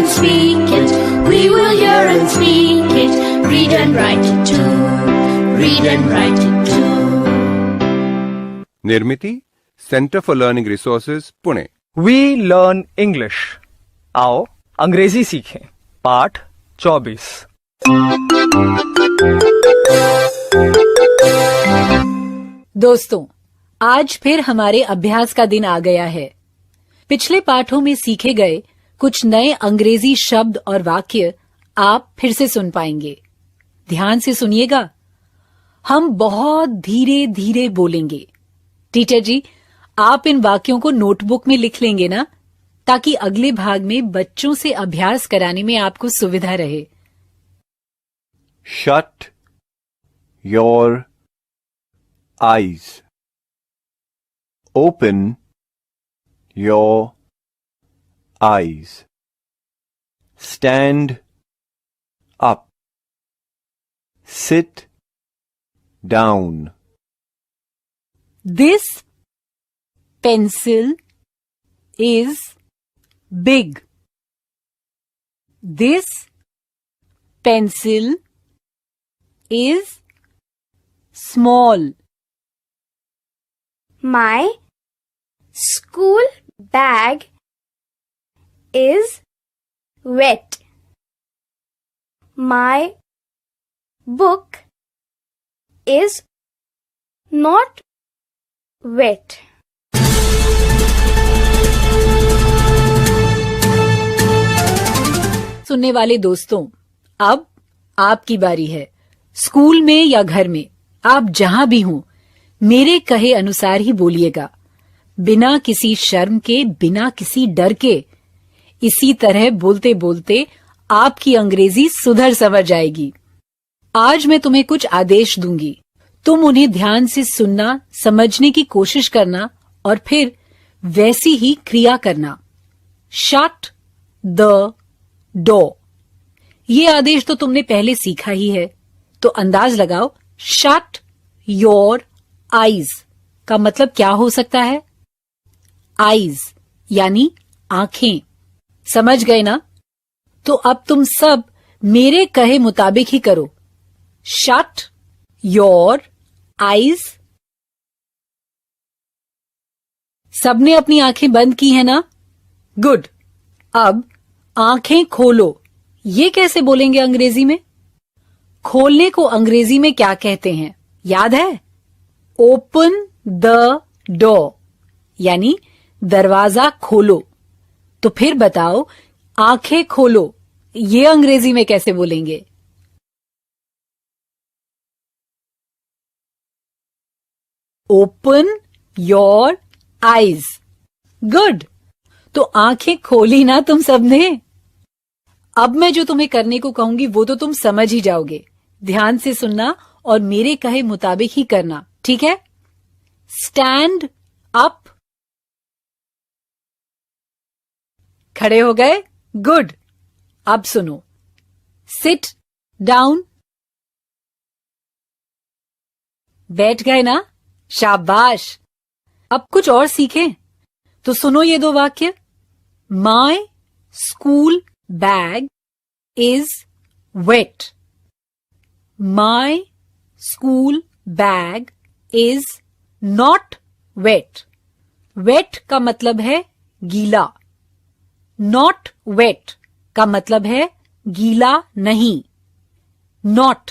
and speak it. We will hear and speak it. Read and write it too. Read and write it too. Nirmiti centre for learning resources Pune. We learn English. आओ अंग्रेजी सीखें। पाठ 24। दोस्तों, आज फिर हमारे अभ्यास का दिन आ गया है। पिछले पाठों में सीखे गए कुछ नए अंग्रेजी शब्द और वाक्य आप फिर से सुन पाएंगे। ध्यान से सुनिएगा। हम बहुत धीरे धीरे बोलेंगे। टीचर जी, आप इन वाक्यों को नोटबुक में लिख लेंगे ना, ताकि अगले भाग में बच्चों से अभ्यास कराने में आपको सुविधा रहे। Shut your eyes. Open your eyes. Stand up. Sit down. This pencil is big. This pencil is small. My school bag is wet. My book is not wet. सुनने वाले दोस्तों, अब आपकी बारी है। स्कूल में या घर में, आप जहां भी हों, मेरे कहे अनुसार ही बोलिएगा, बिना किसी शर्म के, बिना किसी डर के। इसी तरह बोलते बोलते आपकी अंग्रेजी सुधर संवर जाएगी। आज मैं तुम्हें कुछ आदेश दूंगी, तुम उन्हें ध्यान से सुनना, समझने की कोशिश करना और फिर वैसी ही क्रिया करना। Shut the door. ये आदेश तो तुमने पहले सीखा ही है, तो अंदाज लगाओ, शट योर आईज का मतलब क्या हो सकता है? आईज यानी आंखें। समझ गए ना? तो अब तुम सब मेरे कहे मुताबिक ही करो। Shut your eyes. सबने अपनी आंखें बंद की है ना? गुड। अब आंखें खोलो। ये कैसे बोलेंगे अंग्रेजी में? खोलने को अंग्रेजी में क्या कहते हैं, याद है? ओपन द डोर, यानी दरवाजा खोलो। तो फिर बताओ, आंखें खोलो, ये अंग्रेजी में कैसे बोलेंगे? Open your eyes. गुड। तो आंखें खोली ना तुम सबने? अब मैं जो तुम्हें करने को कहूंगी वो तो तुम समझ ही जाओगे। ध्यान से सुनना और मेरे कहे मुताबिक ही करना, ठीक है? Stand up. खड़े हो गए? गुड। अब सुनो। Sit down. बैठ गए ना? शाबाश। अब कुछ और सीखें। तो सुनो ये दो वाक्य। My school bag is wet. My school bag is not wet. Wet का मतलब है गीला। नॉट वेट का मतलब है गीला नहीं। नॉट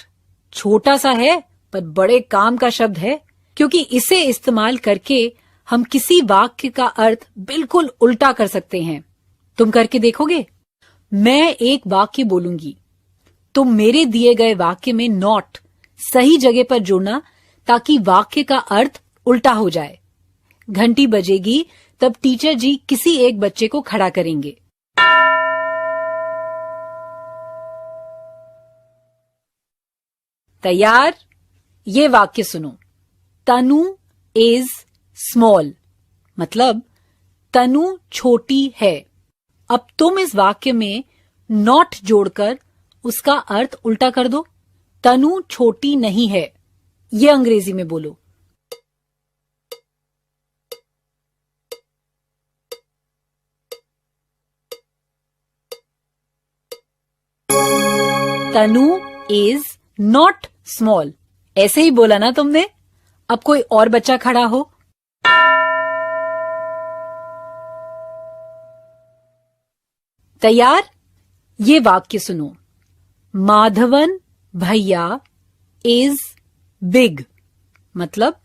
छोटा सा है पर बड़े काम का शब्द है, क्योंकि इसे इस्तेमाल करके हम किसी वाक्य का अर्थ बिल्कुल उल्टा कर सकते हैं। तुम करके देखोगे? मैं एक वाक्य बोलूंगी, तुम मेरे दिए गए वाक्य में नॉट सही जगह पर जोड़ना, ताकि वाक्य का अर्थ उल्टा हो जाए। घंटी बजेगी तब टीचर जी किसी एक बच्चे को खड़ा करेंगे। तैयार? ये वाक्य सुनो। तनु इज स्मॉल, मतलब तनु छोटी है। अब तुम इस वाक्य में नॉट जोड़कर उसका अर्थ उल्टा कर दो। तनु छोटी नहीं है, ये अंग्रेजी में बोलो। तनु इज नॉट स्मॉल। ऐसे ही बोला ना तुमने। अब कोई और बच्चा खड़ा हो। तैयार? ये वाक्य सुनो। माधवन भैया इज बिग, मतलब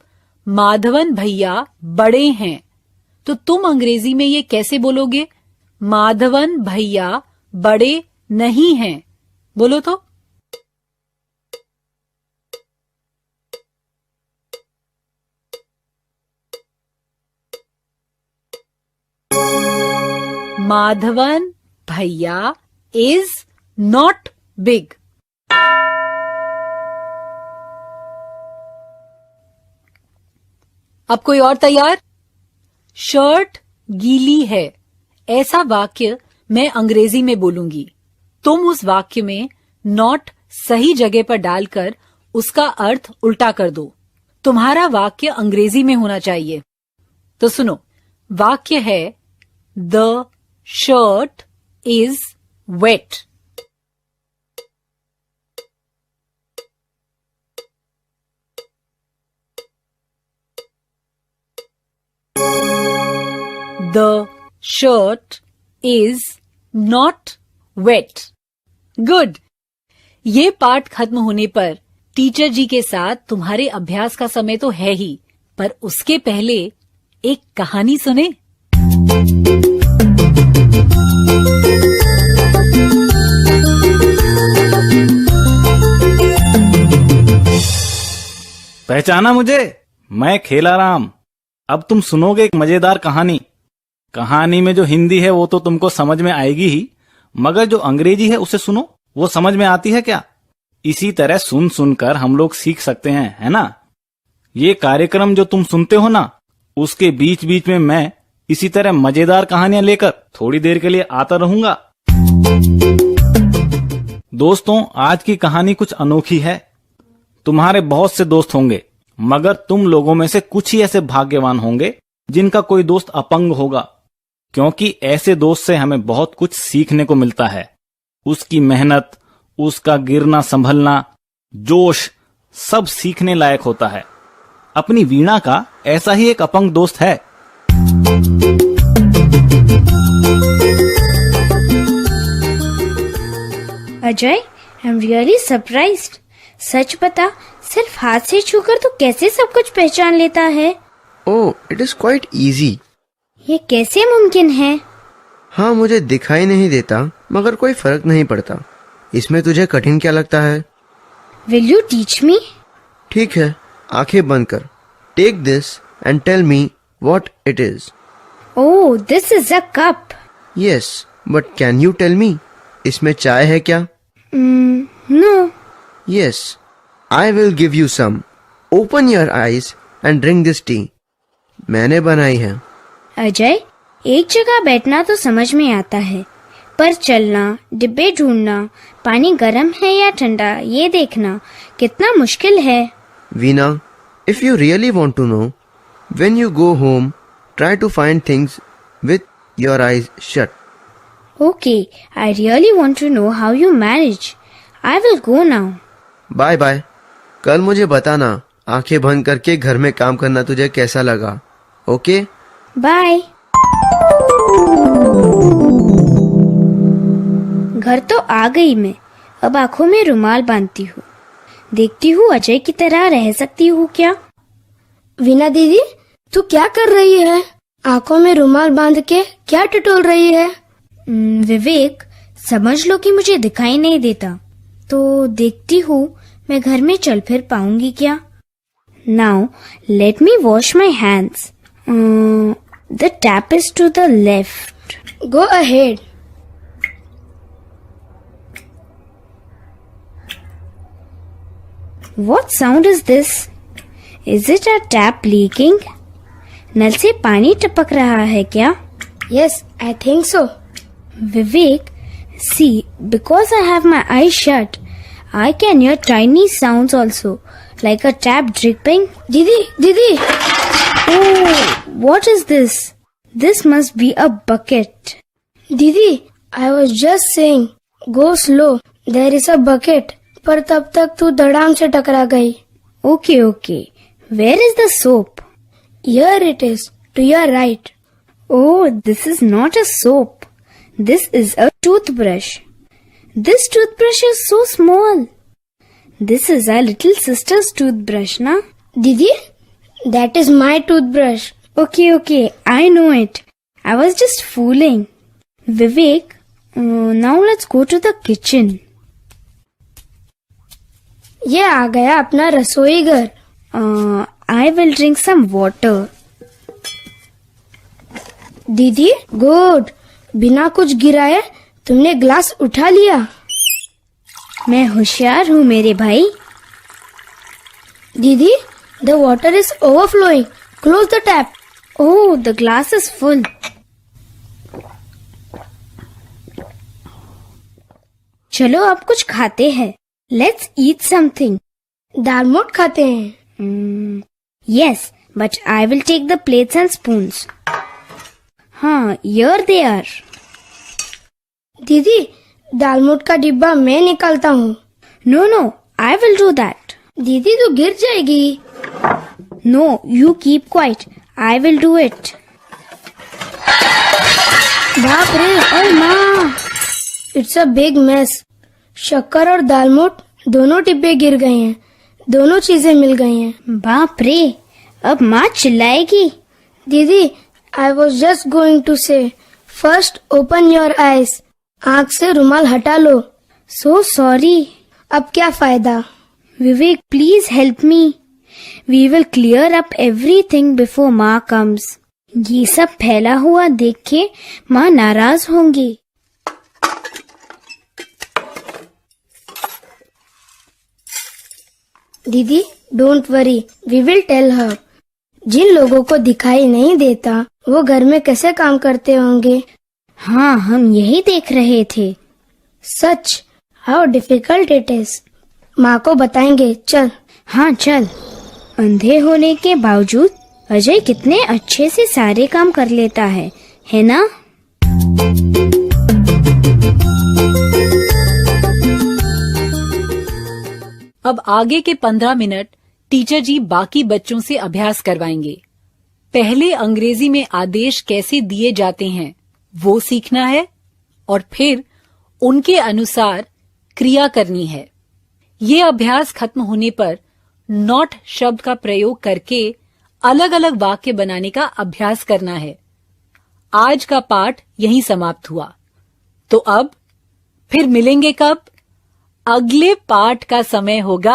माधवन भैया बड़े हैं। तो तुम अंग्रेजी में ये कैसे बोलोगे? माधवन भैया बड़े नहीं हैं। बोलो तो। माधवन भैया इज नॉट बिग। अब कोई और तैयार? शर्ट गीली है, ऐसा वाक्य मैं अंग्रेजी में बोलूंगी। तुम उस वाक्य में नॉट सही जगह पर डालकर उसका अर्थ उल्टा कर दो। तुम्हारा वाक्य अंग्रेजी में होना चाहिए। तो सुनो, वाक्य है the shirt is wet. The shirt is not wet. Good. ये पाठ खत्म होने पर टीचर जी के साथ तुम्हारे अभ्यास का समय तो है ही, पर उसके पहले एक कहानी सुने। पहचाना मुझे? मैं खेलाराम। अब तुम सुनोगे एक मजेदार कहानी। कहानी में जो हिंदी है वो तो तुमको समझ में आएगी ही, मगर जो अंग्रेजी है उसे सुनो, वो समझ में आती है क्या? इसी तरह सुन सुनकर हम लोग सीख सकते हैं, है ना? ये कार्यक्रम जो तुम सुनते हो ना, उसके बीच बीच में मैं इसी तरह मजेदार कहानियां लेकर थोड़ी देर के लिए आता रहूंगा। दोस्तों, आज की कहानी कुछ अनोखी है। तुम्हारे बहुत से दोस्त होंगे, मगर तुम लोगों में से कुछ ही ऐसे भाग्यवान होंगे जिनका कोई दोस्त अपंग होगा, क्योंकि ऐसे दोस्त से हमें बहुत कुछ सीखने को मिलता है। उसकी मेहनत, उसका गिरना संभलना, जोश, सब सीखने लायक होता है। अपनी वीणा का ऐसा ही एक अपंग दोस्त है। Ajay, I am really surprised. सच बता, सिर्फ हाथ से छूकर तो कैसे सब कुछ पहचान लेता है? ओह, इट इज क्वाइट इजी। ये कैसे मुमकिन है? हाँ, मुझे दिखाई नहीं देता, मगर कोई फर्क नहीं पड़ता। इसमें तुझे कठिन क्या लगता है? Will you teach me? ठीक है, आंखें बंद कर। Take this and tell me what it is. Oh, this is a cup. Yes, but can you tell me, इसमें चाय है क्या? No. Yes, I will give you some. Open your eyes and drink this tea. मैंने बनाई है। अजय, एक जगह बैठना तो समझ में आता है, पर चलना, डिब्बे ढूंढना, पानी गर्म है या ठंडा ये देखना कितना मुश्किल है। Veena, if you really want to know, when you go home, try to find things with your eyes shut. Okay, I really want to know how you manage. I will go now. Bye bye. कल मुझे बताना आंखें बंद करके घर में काम करना तुझे कैसा लगा। Okay, bye. घर तो आ गई मैं। अब आंखों में रुमाल बांधती हूँ। देखती हूँ अजय की तरह रह सकती हूँ क्या। वीना दीदी, तू क्या कर रही है? आंखों में रुमाल बांध के क्या टटोल रही है? विवेक, समझ लो कि मुझे दिखाई नहीं देता, तो देखती हूँ मैं घर में चल फिर पाऊंगी क्या। Now let me wash my hands. The tap is to the left. Go ahead. What sound is this? Is it a tap leaking? नल से पानी टपक रहा है क्या? Yes, I think so. Vivek, see, because I have my eyes shut, I can hear tiny sounds also, like a tap dripping. दीदी, Oh, what is this? This must be a bucket. दीदी, I was just saying, go slow. There is a bucket, पर तब तक तू धड़ाम से टकरा गई। Okay, okay. Where is the soap? Here it is, to your right. Oh, this is not a soap. This is a toothbrush. This toothbrush is so small. This is our little sister's toothbrush, na? दीदी, that is my toothbrush. Okay, okay. I know it. I was just fooling. Vivek, now let's go to the kitchen. ये आ गया अपना रसोई घर। I will drink some water. दीदी, good, बिना कुछ गिराए तुमने ग्लास उठा लिया। मैं होशियार हूँ मेरे भाई। दीदी, the water is overflowing, close the tap. Oh, the glass is full. चलो अब कुछ खाते हैं. Let's eat something. दाल मोठ खाते हैं। Yes, but I will take the plates and spoons. हाँ, here they are. दीदी, दाल मोठ का डिब्बा मैं निकालता हूँ। No, no, I will do that. दीदी तो गिर जाएगी। No, you keep quiet. I will do it. बाप रे, ओए माँ, इट्स अ बिग मेस। शक्कर और दाल मोठ दोनों डिब्बे गिर गए हैं, दोनों चीजें मिल गई हैं। बाप रे, अब माँ चिल्लाएगी। दीदी, I was just going to say, first open your eyes. आँख से रुमाल हटा लो। So sorry. अब क्या फायदा? Vivek, please help me. We will clear up everything before माँ comes. ये सब फैला हुआ देख के माँ नाराज होंगी। दीदी, don't worry, we will tell her. जिन लोगों को दिखाई नहीं देता वो घर में कैसे काम करते होंगे। हाँ, हम यही देख रहे थे। सच, हाउ डिफिकल्ट इट इज। माँ को बताएंगे, चल। हाँ चल। अंधे होने के बावजूद अजय कितने अच्छे से सारे काम कर लेता है ना? अब आगे के 15 मिनट टीचर जी बाकी बच्चों से अभ्यास करवाएंगे। पहले अंग्रेजी में आदेश कैसे दिए जाते हैं वो सीखना है और फिर उनके अनुसार क्रिया करनी है। ये अभ्यास खत्म होने पर नॉट शब्द का प्रयोग करके अलग अलग वाक्य बनाने का अभ्यास करना है। आज का पाठ यहीं समाप्त हुआ। तो अब फिर मिलेंगे कब? अगले पाठ का समय होगा